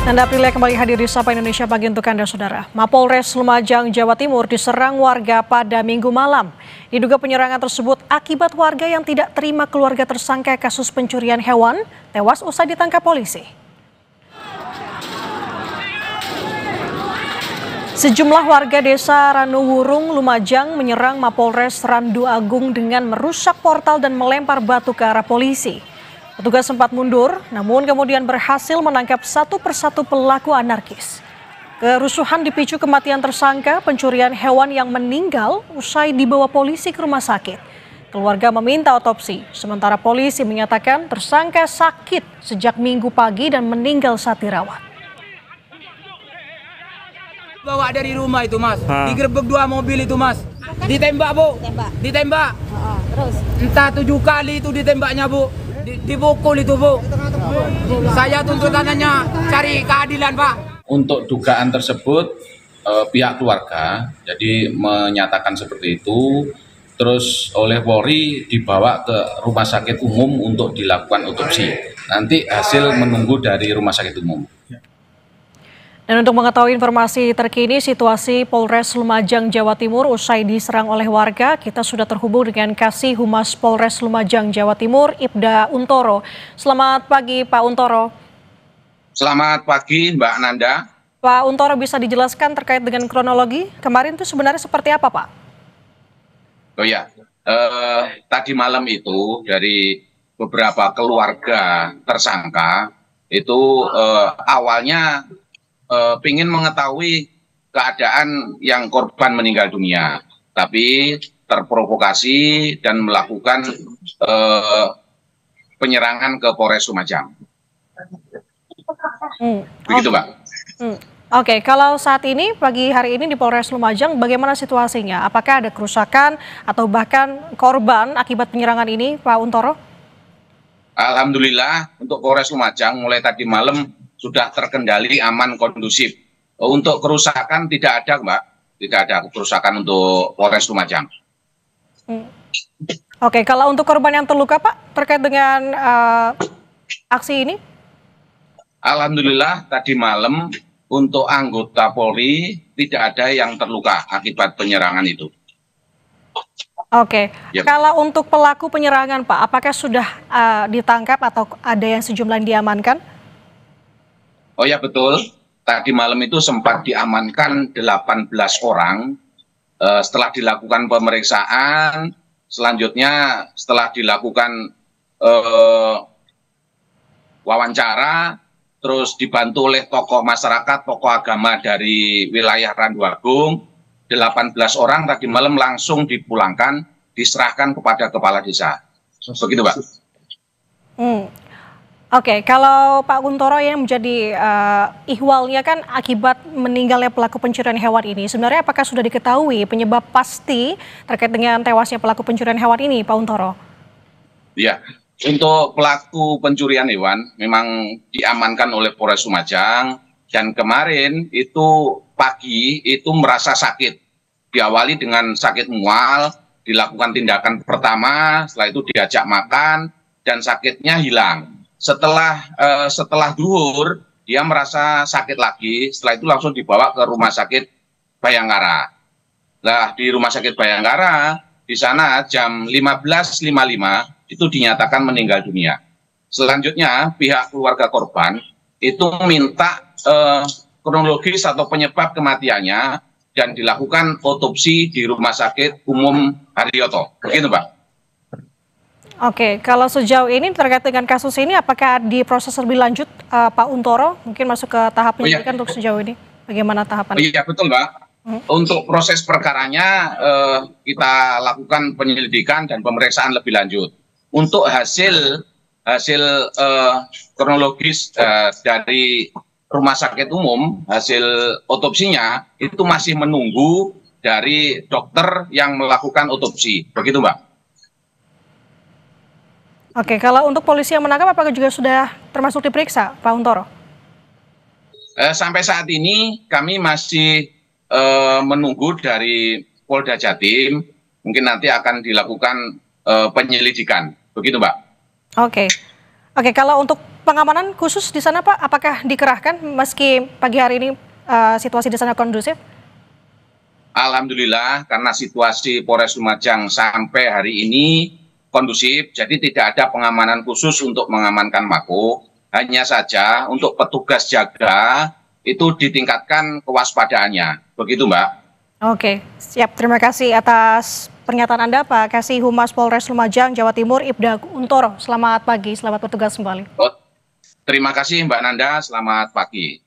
Nanda Aprilia kembali hadir di Sapa Indonesia Pagi untuk Anda, Saudara. Mapolres Lumajang, Jawa Timur diserang warga pada Minggu malam. Diduga penyerangan tersebut akibat warga yang tidak terima keluarga tersangka kasus pencurian hewan tewas usai ditangkap polisi. Sejumlah warga desa Ranuwurung, Lumajang menyerang Mapolres Randu Agung dengan merusak portal dan melempar batu ke arah polisi. Petugas sempat mundur, namun kemudian berhasil menangkap satu persatu pelaku anarkis. Kerusuhan dipicu kematian tersangka pencurian hewan yang meninggal usai dibawa polisi ke rumah sakit. Keluarga meminta otopsi, sementara polisi menyatakan tersangka sakit sejak Minggu pagi dan meninggal saat dirawat. Bawa dari rumah itu, Mas. Digerebek 2 mobil itu, Mas. Ditembak, Bu. Ditembak. Terus? Entah 7 kali itu ditembaknya, Bu. Dipukul itu, Bu. Saya tuntutannya cari keadilan, Pak. Untuk dugaan tersebut, pihak keluarga jadi menyatakan seperti itu. Terus oleh Polri dibawa ke rumah sakit umum untuk dilakukan otopsi. Nanti hasil menunggu dari rumah sakit umum. Dan untuk mengetahui informasi terkini situasi Polres Lumajang, Jawa Timur usai diserang oleh warga, kita sudah terhubung dengan Kasih Humas Polres Lumajang, Jawa Timur, Ibda Untoro. Selamat pagi, Pak Untoro. Selamat pagi, Mbak Nanda. Pak Untoro, bisa dijelaskan terkait dengan kronologi kemarin itu sebenarnya seperti apa, Pak? Oh ya, tadi malam itu dari beberapa keluarga tersangka itu awalnya ingin mengetahui keadaan yang korban meninggal dunia, tapi terprovokasi dan melakukan penyerangan ke Polres Lumajang. Begitu, Mbak. Oke, kalau saat ini pagi hari ini di Polres Lumajang bagaimana situasinya? Apakah ada kerusakan atau bahkan korban akibat penyerangan ini, Pak Untoro? Alhamdulillah untuk Polres Lumajang mulai tadi malam sudah terkendali, aman, kondusif. Untuk kerusakan tidak ada, Mbak. Tidak ada kerusakan untuk Polres Lumajang. Oke, kalau untuk korban yang terluka, Pak, terkait dengan aksi ini? Alhamdulillah tadi malam untuk anggota Polri tidak ada yang terluka akibat penyerangan itu. Oke, Yep. Kalau untuk pelaku penyerangan, Pak, apakah sudah ditangkap atau ada yang sejumlah yang diamankan? Oh ya betul, tadi malam itu sempat diamankan 18 orang. Setelah dilakukan pemeriksaan, selanjutnya setelah dilakukan wawancara, terus dibantu oleh tokoh masyarakat, tokoh agama dari wilayah Randu Agung, 18 orang tadi malam langsung dipulangkan, diserahkan kepada kepala desa. Begitu, Pak. Oke, kalau Pak Untoro yang menjadi ihwalnya kan akibat meninggalnya pelaku pencurian hewan ini, sebenarnya apakah sudah diketahui penyebab pasti terkait dengan tewasnya pelaku pencurian hewan ini, Pak Untoro? Ya, untuk pelaku pencurian hewan memang diamankan oleh Polres Lumajang, dan kemarin itu pagi itu merasa sakit. Diawali dengan sakit mual, dilakukan tindakan pertama, setelah itu diajak makan dan sakitnya hilang. Setelah duhur, dia merasa sakit lagi, setelah itu langsung dibawa ke Rumah Sakit Bayangkara. Nah, di Rumah Sakit Bayangkara, di sana jam 15.55 itu dinyatakan meninggal dunia. Selanjutnya, pihak keluarga korban itu minta kronologis atau penyebab kematiannya dan dilakukan otopsi di Rumah Sakit Umum Haryoto. Begitu, Pak. Oke, kalau sejauh ini terkait dengan kasus ini, apakah diproses lebih lanjut, Pak Untoro? Mungkin masuk ke tahap penyelidikan untuk sejauh ini. Bagaimana tahapan? Iya, betul, Mbak. Untuk proses perkaranya kita lakukan penyelidikan dan pemeriksaan lebih lanjut. Untuk hasil kronologis dari Rumah Sakit Umum, hasil otopsinya itu masih menunggu dari dokter yang melakukan otopsi. Begitu, Mbak. Oke, kalau untuk polisi yang menangkap apakah juga sudah termasuk diperiksa, Pak Untoro? Sampai saat ini kami masih menunggu dari Polda Jatim, mungkin nanti akan dilakukan penyelidikan. Begitu, Mbak. Oke, kalau untuk pengamanan khusus di sana Pak, apakah dikerahkan meski pagi hari ini situasi di sana kondusif? Alhamdulillah, karena situasi Polres Lumajang sampai hari ini kondusif, jadi tidak ada pengamanan khusus untuk mengamankan Mako. Hanya saja untuk petugas jaga itu ditingkatkan kewaspadaannya. Begitu, Mbak. Oke, siap. Terima kasih atas pernyataan Anda, Pak Kasih Humas Polres Lumajang, Jawa Timur, Ibda Untoro. Selamat pagi, selamat bertugas kembali. Terima kasih Mbak Nanda, selamat pagi.